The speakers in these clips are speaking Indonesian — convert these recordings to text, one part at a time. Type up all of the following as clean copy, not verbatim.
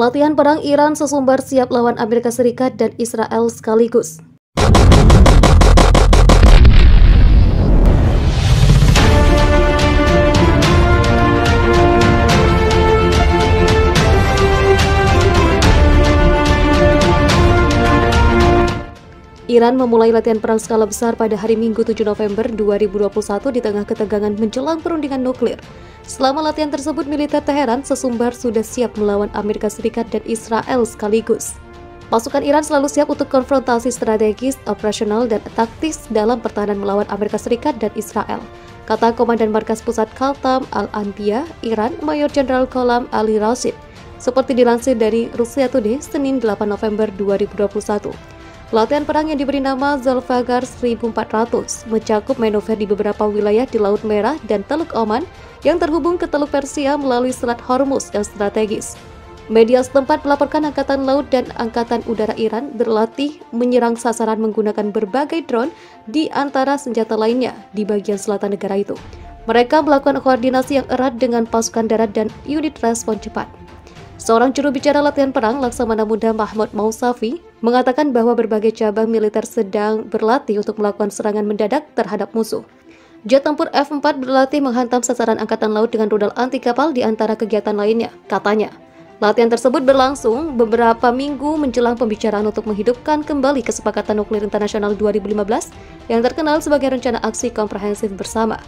Latihan perang Iran sesumbar siap lawan Amerika Serikat dan Israel sekaligus. Iran memulai latihan perang skala besar pada hari Minggu 7 November 2021 di tengah ketegangan menjelang perundingan nuklir. Selama latihan tersebut, militer Teheran sesumbar sudah siap melawan Amerika Serikat dan Israel sekaligus. Pasukan Iran selalu siap untuk konfrontasi strategis, operasional, dan taktis dalam pertahanan melawan Amerika Serikat dan Israel, kata Komandan Markas Pusat Khatam Al-Anbiya, Iran, Mayor Jenderal Gholam Ali Rashid, seperti dilansir dari Russia Today, Senin 8 November 2021. Latihan perang yang diberi nama Zulfagar 1400 mencakup manuver di beberapa wilayah di Laut Merah dan Teluk Oman yang terhubung ke Teluk Persia melalui Selat Hormuz yang strategis. Media setempat melaporkan Angkatan Laut dan Angkatan Udara Iran berlatih menyerang sasaran menggunakan berbagai drone di antara senjata lainnya di bagian selatan negara itu. Mereka melakukan koordinasi yang erat dengan pasukan darat dan unit respon cepat. Seorang juru bicara latihan perang, Laksamana Muda Mahmud Mousavi, mengatakan bahwa berbagai cabang militer sedang berlatih untuk melakukan serangan mendadak terhadap musuh. Jet tempur F-4 berlatih menghantam sasaran Angkatan Laut dengan rudal anti kapal di antara kegiatan lainnya, katanya. Latihan tersebut berlangsung beberapa minggu menjelang pembicaraan untuk menghidupkan kembali Kesepakatan Nuklir Internasional 2015 yang terkenal sebagai Rencana Aksi Komprehensif Bersama.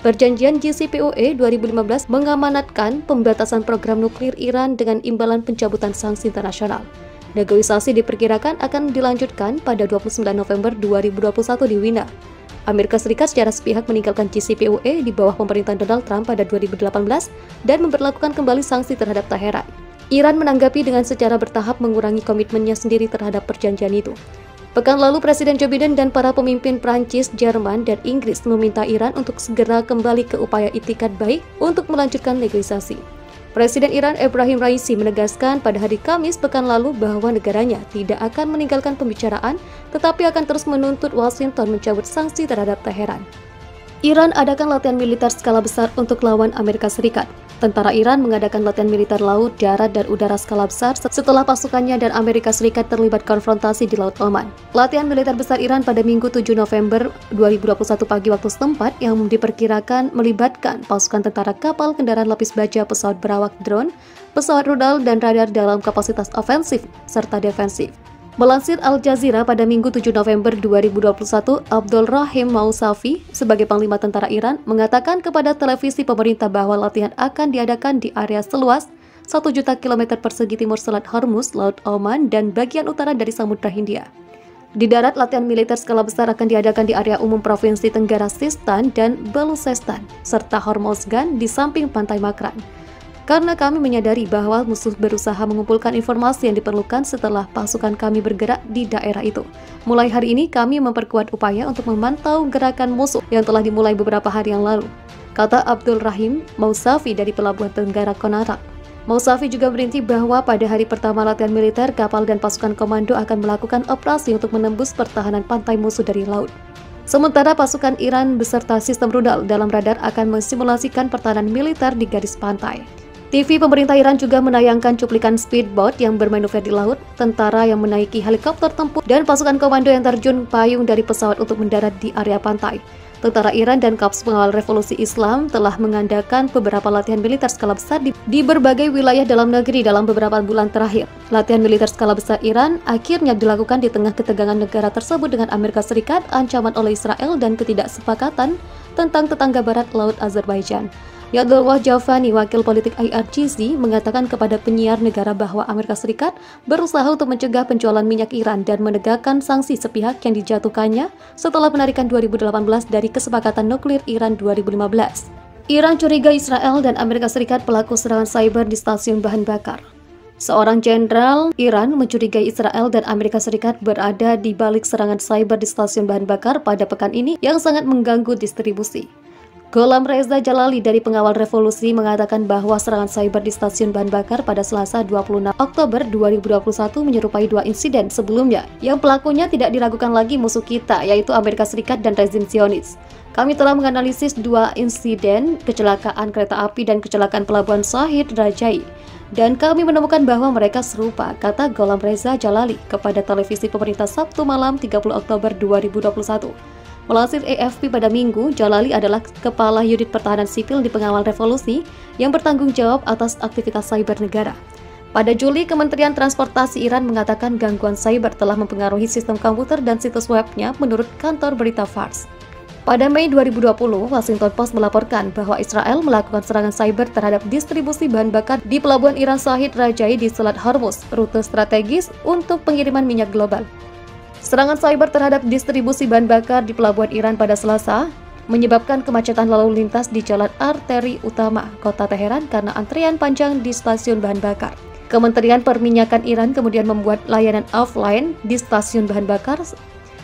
Perjanjian JCPOA 2015 mengamanatkan pembatasan program nuklir Iran dengan imbalan pencabutan sanksi internasional. Negosiasi diperkirakan akan dilanjutkan pada 29 November 2021 di Wina. Amerika Serikat secara sepihak meninggalkan JCPOA di bawah pemerintahan Donald Trump pada 2018 dan memperlakukan kembali sanksi terhadap Teheran. Iran menanggapi dengan secara bertahap mengurangi komitmennya sendiri terhadap perjanjian itu. Pekan lalu, Presiden Joe Biden dan para pemimpin Prancis, Jerman, dan Inggris meminta Iran untuk segera kembali ke upaya itikat baik untuk melanjutkan negosiasi. Presiden Iran Ebrahim Raisi menegaskan pada hari Kamis pekan lalu bahwa negaranya tidak akan meninggalkan pembicaraan, tetapi akan terus menuntut Washington mencabut sanksi terhadap Teheran. Iran adakan latihan militer skala besar untuk lawan Amerika Serikat. Tentara Iran mengadakan latihan militer laut, darat, dan udara skala besar setelah pasukannya dan Amerika Serikat terlibat konfrontasi di Laut Oman. Latihan militer besar Iran pada Minggu 7 November 2021 pagi waktu setempat yang diperkirakan melibatkan pasukan tentara kapal, kendaraan lapis baja, pesawat berawak drone, pesawat rudal, dan radar dalam kapasitas ofensif serta defensif. Melansir Al Jazeera pada Minggu 7 November 2021, Abdul Rahim Mousavi sebagai Panglima Tentara Iran mengatakan kepada televisi pemerintah bahwa latihan akan diadakan di area seluas 1 juta kilometer persegi timur Selat Hormuz, Laut Oman, dan bagian utara dari Samudra Hindia. Di darat, latihan militer skala besar akan diadakan di area umum Provinsi Tenggara Sistan dan Baluchistan, serta Hormozgan di samping Pantai Makran. Karena kami menyadari bahwa musuh berusaha mengumpulkan informasi yang diperlukan setelah pasukan kami bergerak di daerah itu. Mulai hari ini kami memperkuat upaya untuk memantau gerakan musuh yang telah dimulai beberapa hari yang lalu, kata Abdul Rahim Mousavi dari Pelabuhan Tenggara Konarak. Mousavi juga merinci bahwa pada hari pertama latihan militer, kapal dan pasukan komando akan melakukan operasi untuk menembus pertahanan pantai musuh dari laut. Sementara pasukan Iran beserta sistem rudal dalam radar akan mensimulasikan pertahanan militer di garis pantai. TV pemerintah Iran juga menayangkan cuplikan speedboat yang bermanuver di laut, tentara yang menaiki helikopter tempur, dan pasukan komando yang terjun payung dari pesawat untuk mendarat di area pantai. Tentara Iran dan Korps Pengawal Revolusi Islam telah mengadakan beberapa latihan militer skala besar di berbagai wilayah dalam negeri dalam beberapa bulan terakhir. Latihan militer skala besar Iran akhirnya dilakukan di tengah ketegangan negara tersebut dengan Amerika Serikat, ancaman oleh Israel, dan ketidaksepakatan tentang tetangga barat Laut Azerbaijan. Yadullah Javani, wakil politik IRGC, mengatakan kepada penyiar negara bahwa Amerika Serikat berusaha untuk mencegah penjualan minyak Iran dan menegakkan sanksi sepihak yang dijatuhkannya setelah penarikan 2018 dari Kesepakatan Nuklir Iran 2015. Iran curiga Israel dan Amerika Serikat pelaku serangan cyber di stasiun bahan bakar. Seorang jenderal Iran mencurigai Israel dan Amerika Serikat berada di balik serangan cyber di stasiun bahan bakar pada pekan ini yang sangat mengganggu distribusi. Gholam Reza Jalali dari Pengawal Revolusi mengatakan bahwa serangan cyber di stasiun bahan bakar pada Selasa 26 Oktober 2021 menyerupai dua insiden sebelumnya yang pelakunya tidak diragukan lagi musuh kita, yaitu Amerika Serikat dan rezim Zionis. Kami telah menganalisis dua insiden kecelakaan kereta api dan kecelakaan pelabuhan Shahid Rajai. Dan kami menemukan bahwa mereka serupa, kata Gholam Reza Jalali kepada televisi pemerintah Sabtu malam 30 Oktober 2021. Melansir AFP pada Minggu, Jalali adalah Kepala Unit Pertahanan Sipil di Pengawal Revolusi yang bertanggung jawab atas aktivitas cyber negara. Pada Juli, Kementerian Transportasi Iran mengatakan gangguan cyber telah mempengaruhi sistem komputer dan situs webnya menurut kantor berita Fars. Pada Mei 2020, Washington Post melaporkan bahwa Israel melakukan serangan cyber terhadap distribusi bahan bakar di pelabuhan Iran Shahid Rajai di Selat Hormuz, rute strategis untuk pengiriman minyak global. Serangan cyber terhadap distribusi bahan bakar di pelabuhan Iran pada Selasa menyebabkan kemacetan lalu lintas di jalan arteri utama kota Teheran karena antrian panjang di stasiun bahan bakar. Kementerian Perminyakan Iran kemudian membuat layanan offline di stasiun bahan bakar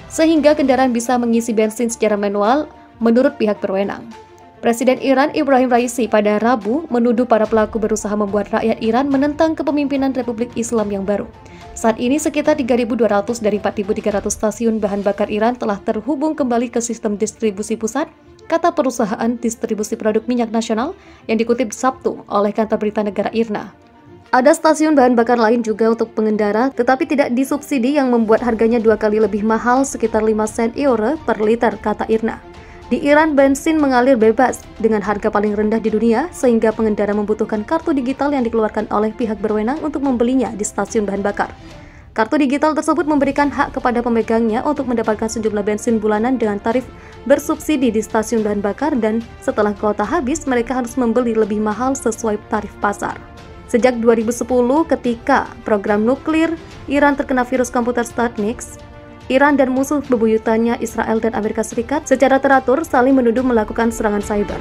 sehingga kendaraan bisa mengisi bensin secara manual menurut pihak berwenang. Presiden Iran Ibrahim Raisi pada Rabu menuduh para pelaku berusaha membuat rakyat Iran menentang kepemimpinan Republik Islam yang baru. Saat ini sekitar 3.200 dari 4.300 stasiun bahan bakar Iran telah terhubung kembali ke sistem distribusi pusat, kata perusahaan distribusi produk minyak nasional yang dikutip Sabtu oleh kantor berita negara IRNA. Ada stasiun bahan bakar lain juga untuk pengendara, tetapi tidak disubsidi yang membuat harganya 2 kali lebih mahal, sekitar 5 sen euro per liter, kata IRNA. Di Iran, bensin mengalir bebas dengan harga paling rendah di dunia, sehingga pengendara membutuhkan kartu digital yang dikeluarkan oleh pihak berwenang untuk membelinya di stasiun bahan bakar. Kartu digital tersebut memberikan hak kepada pemegangnya untuk mendapatkan sejumlah bensin bulanan dengan tarif bersubsidi di stasiun bahan bakar, dan setelah kuota habis, mereka harus membeli lebih mahal sesuai tarif pasar. Sejak 2010, ketika program nuklir Iran terkena virus komputer Stuxnet, Iran dan musuh bebuyutannya Israel dan Amerika Serikat secara teratur saling menuduh melakukan serangan cyber.